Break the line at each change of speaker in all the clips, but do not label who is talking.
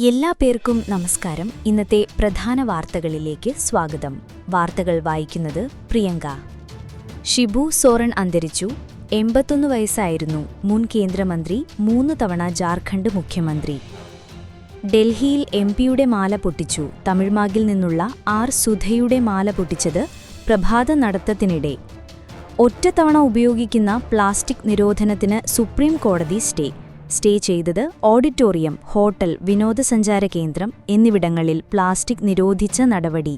എല്ലാ പേർക്കും നമസ്കാരം. ഇന്നത്തെ പ്രധാന വാർത്തകളിലേക്ക് സ്വാഗതം. വാർത്തകൾ വായിക്കുന്നത് പ്രിയങ്ക. ഷിബു സോറൻ അന്തരിച്ചു. 81 വയസ്സായിരുന്നു. മുൻ കേന്ദ്രമന്ത്രി, 3 തവണ ജാർഖണ്ഡ് മുഖ്യമന്ത്രി. ഡൽഹിയിൽ എംപിയുടെ മാല പൊട്ടിച്ചു. തമിഴ്മാഗിൽ നിന്നുള്ള ആർ സുധയുടെ മാല പൊട്ടിച്ചത് പ്രഭാത നടത്തത്തിനിടെ. ഒറ്റത്തവണ ഉപയോഗിക്കുന്ന പ്ലാസ്റ്റിക് നിരോധനത്തിന് സുപ്രീം കോടതി സ്റ്റേ ചെയ്തത് ഓഡിറ്റോറിയം, ഹോട്ടൽ, വിനോദസഞ്ചാര കേന്ദ്രം എന്നിവിടങ്ങളിൽ പ്ലാസ്റ്റിക് നിരോധിച്ച നടപടി.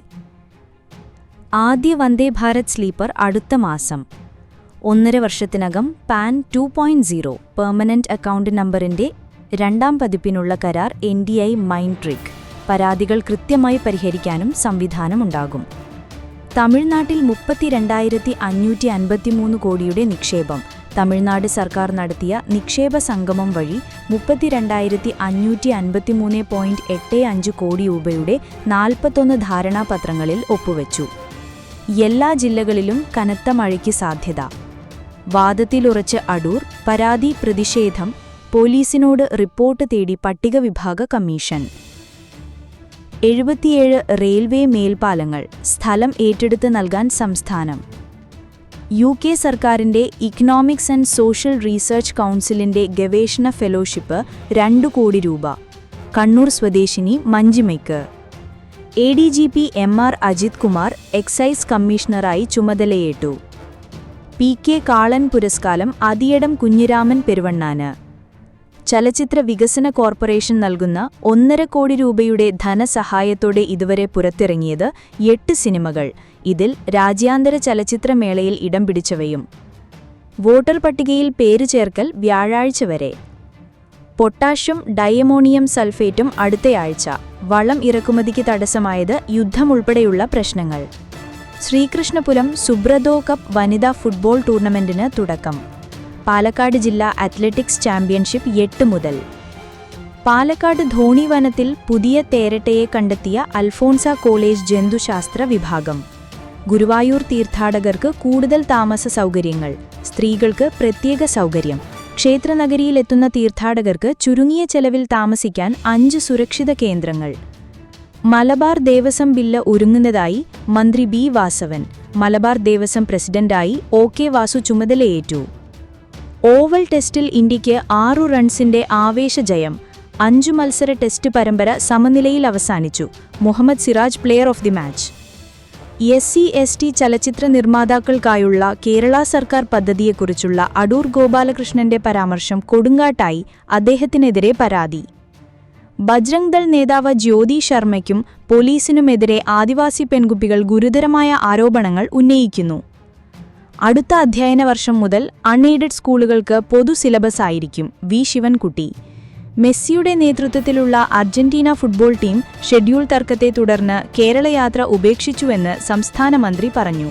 ആദ്യ വന്ദേ ഭാരത് സ്ലീപ്പർ അടുത്ത മാസം. 1.5 വർഷത്തിനകം പാൻ 2.0 പെർമനന്റ് അക്കൗണ്ട് നമ്പറിന്റെ 2ാം പതിപ്പിനുള്ള കരാർ NDI മൈൻട്രിക്. പരാതികൾ കൃത്യമായി പരിഹരിക്കാനും സംവിധാനമുണ്ടാകും. തമിഴ്നാട്ടിൽ 32,553 കോടിയുടെ നിക്ഷേപം. തമിഴ്നാട് സർക്കാർ നടത്തിയ നിക്ഷേപ സംഗമം വഴി 32,553.85 കോടി രൂപയുടെ 41 ധാരണാപത്രങ്ങളിൽ ഒപ്പുവച്ചു. എല്ലാ ജില്ലകളിലും കനത്ത മഴയ്ക്ക് സാധ്യത. വാദത്തിലുറച്ച് അടൂർ. പരാതി പ്രതിഷേധം. പോലീസിനോട് റിപ്പോർട്ട് തേടി പട്ടിക വിഭാഗ കമ്മീഷൻ. 77 റെയിൽവേ മേൽപ്പാലങ്ങൾ സ്ഥലം ഏറ്റെടുത്ത് നൽകാൻ സംസ്ഥാനം. UK സർക്കാരിന്റെ ഇക്കണോമിക്സ് ആൻഡ് സോഷ്യൽ റീസർച്ച് കൗൺസിലിന്റെ ഗവേഷണ ഫെലോഷിപ്പ് 2 കോടി രൂപ. കണ്ണൂർ സ്വദേശിനി മഞ്ജിമയ്ക്ക്. ADGP MR Ajith Kumar excise കമ്മീഷണറായി ചുമതലയേറ്റു. PK കാളൻ പുരസ്കാരം അതിയടം കുഞ്ഞിരാമൻ പെരുവണ്ണാന്. ചലച്ചിത്ര വികസന കോർപ്പറേഷൻ നൽകുന്ന 1.5 കോടി രൂപയുടെ ധനസഹായത്തോടെ ഇതുവരെ പുറത്തിറങ്ങിയത് 8 സിനിമകൾ. ഇതിൽ രാജ്യാന്തര ചലച്ചിത്രമേളയിൽ ഇടം പിടിച്ചവയും. വോട്ടർ പട്ടികയിൽ പേര് ചേർക്കൽ വ്യാഴാഴ്ച വരെ. പൊട്ടാഷ്യം ഡയമോണിയം സൾഫേറ്റും അടുത്തയാഴ്ച. വളം ഇറക്കുമതിക്ക് തടസ്സമായത് യുദ്ധമുൾപ്പെടെയുള്ള പ്രശ്നങ്ങൾ. ശ്രീകൃഷ്ണപുരം സുബ്രതോ കപ്പ് വനിതാ ഫുട്ബോൾ ടൂർണമെന്റിന് തുടക്കം. പാലക്കാട് ജില്ലാ അത്ലറ്റിക്സ് ചാമ്പ്യൻഷിപ്പ് 8 മുതൽ. പാലക്കാട് ധോണി വനത്തിൽ പുതിയ തേരട്ടയെ കണ്ടെത്തിയ അൽഫോൺസ കോളേജ് ജന്തുശാസ്ത്ര വിഭാഗം. ഗുരുവായൂർ തീർത്ഥാടകർക്ക് കൂടുതൽ താമസ സൗകര്യങ്ങൾ. സ്ത്രീകൾക്ക് പ്രത്യേക സൗകര്യം. ക്ഷേത്രനഗരിയിലെത്തുന്ന തീർത്ഥാടകർക്ക് ചുരുങ്ങിയ ചെലവിൽ താമസിക്കാൻ 5 സുരക്ഷിത കേന്ദ്രങ്ങൾ. മലബാർ ദേവസ്വം ബില്ല് ഒരുങ്ങുന്നതായി മന്ത്രി B. വാസവൻ. മലബാർ ദേവസ്വം പ്രസിഡന്റായി OK വാസു ചുമതലയേറ്റു. ഓവൽ ടെസ്റ്റിൽ ഇന്ത്യയ്ക്ക് 6 റൺസിന്റെ ആവേശജയം. 5 മത്സര ടെസ്റ്റ് പരമ്പര സമനിലയിൽ അവസാനിച്ചു. Muhammad Siraj player of the match. SC/ST ചലച്ചിത്ര നിർമ്മാതാക്കൾക്കായുള്ള കേരള സർക്കാർ പദ്ധതിയെക്കുറിച്ചുള്ള അടൂർ ഗോപാലകൃഷ്ണന്റെ പരാമർശം കൊടുങ്കാട്ടായി. അദ്ദേഹത്തിനെതിരെ പരാതി. ബജ്രംഗ് ദൾ നേതാവ് ജ്യോതി ശർമ്മയ്ക്കും പോലീസിനുമെതിരെ ആദിവാസി പെൺകുട്ടികൾ ഗുരുതരമായ ആരോപണങ്ങൾ ഉന്നയിക്കുന്നു. അടുത്ത അധ്യയന വർഷം മുതൽ അൺഎയ്ഡഡ് സ്കൂളുകൾക്ക് പൊതു സിലബസ് ആയിരിക്കും. V. ശിവൻകുട്ടി. മെസ്സിയുടെ നേതൃത്വത്തിലുള്ള അർജന്റീന ഫുട്ബോൾ ടീം ഷെഡ്യൂൾ തർക്കത്തെ തുടർന്ന് കേരളയാത്ര ഉപേക്ഷിച്ചുവെന്ന് സംസ്ഥാന മന്ത്രി പറഞ്ഞു.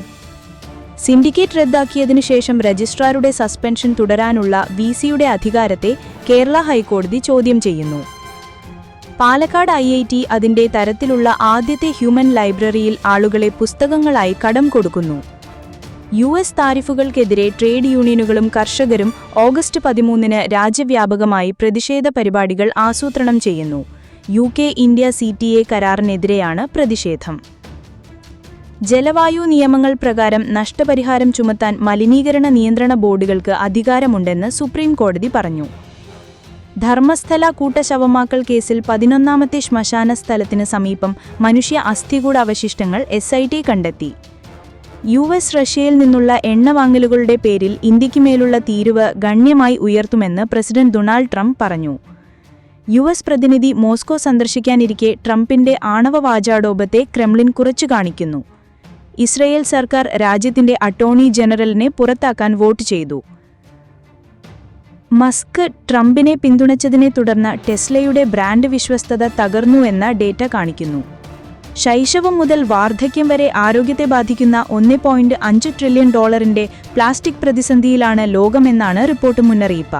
സിൻഡിക്കേറ്റ് റദ്ദാക്കിയതിനു ശേഷം രജിസ്ട്രാറുടെ സസ്പെൻഷൻ തുടരാനുള്ള VCയുടെ അധികാരത്തെ കേരള ഹൈക്കോടതി ചോദ്യം ചെയ്യുന്നു. പാലക്കാട് IIT അതിന്റെ തരത്തിലുള്ള ആദ്യത്തെ ഹ്യൂമൻ ലൈബ്രറിയിൽ ആളുകളെ പുസ്തകങ്ങളായി കടം കൊടുക്കുന്നു. US താരിഫുകൾക്കെതിരെ ട്രേഡ് യൂണിയനുകളും കർഷകരും ഓഗസ്റ്റ് 13-ന് രാജ്യവ്യാപകമായി പ്രതിഷേധ പരിപാടികൾ ആസൂത്രണം ചെയ്യുന്നു. UK-ഇന്ത്യ CTA കരാറിനെതിരെയാണ് പ്രതിഷേധം. ജലവായു നിയമങ്ങൾ പ്രകാരം നഷ്ടപരിഹാരം ചുമത്താൻ മലിനീകരണ നിയന്ത്രണ ബോർഡുകൾക്ക് അധികാരമുണ്ടെന്ന് സുപ്രീം കോടതി പറഞ്ഞു. ധർമ്മസ്ഥല കൂട്ടശവമാക്കൽ കേസിൽ 11ാമത്തെ ശ്മശാന സ്ഥലത്തിന് സമീപം മനുഷ്യ അസ്ഥികൂട അവശിഷ്ടങ്ങൾ SIT കണ്ടെത്തി. US റഷ്യയിൽ നിന്നുള്ള എണ്ണ വാങ്ങലുകളുടെ പേരിൽ ഇന്ത്യയ്ക്ക് മേലുള്ള തീരുവ ഗണ്യമായി ഉയർത്തുമെന്ന് പ്രസിഡന്റ് ഡൊണാൾഡ് ട്രംപ് പറഞ്ഞു. US പ്രതിനിധി മോസ്കോ സന്ദർശിക്കാനിരിക്കെ ട്രംപിന്റെ ആണവ വാചാടോപത്തെ ക്രെംലിൻ കുറച്ചു കാണിക്കുന്നു. ഇസ്രയേൽ സർക്കാർ രാജ്യത്തിന്റെ അറ്റോർണി ജനറലിനെ പുറത്താക്കാൻ വോട്ട് ചെയ്തു. മസ്ക് ട്രംപിനെ പിന്തുണച്ചതിനെ തുടർന്ന് ടെസ്ലയുടെ ബ്രാൻഡ് വിശ്വസ്തത തകർന്നുവെന്ന ഡേറ്റ കാണിക്കുന്നു. ശൈശവം മുതൽ വാർദ്ധക്യം വരെ ആരോഗ്യത്തെ ബാധിക്കുന്ന $1.5 ട്രില്യൺ പ്ലാസ്റ്റിക് പ്രതിസന്ധിയിലാണ് ലോകമെന്നാണ് റിപ്പോർട്ട് മുന്നറിയിപ്പ്.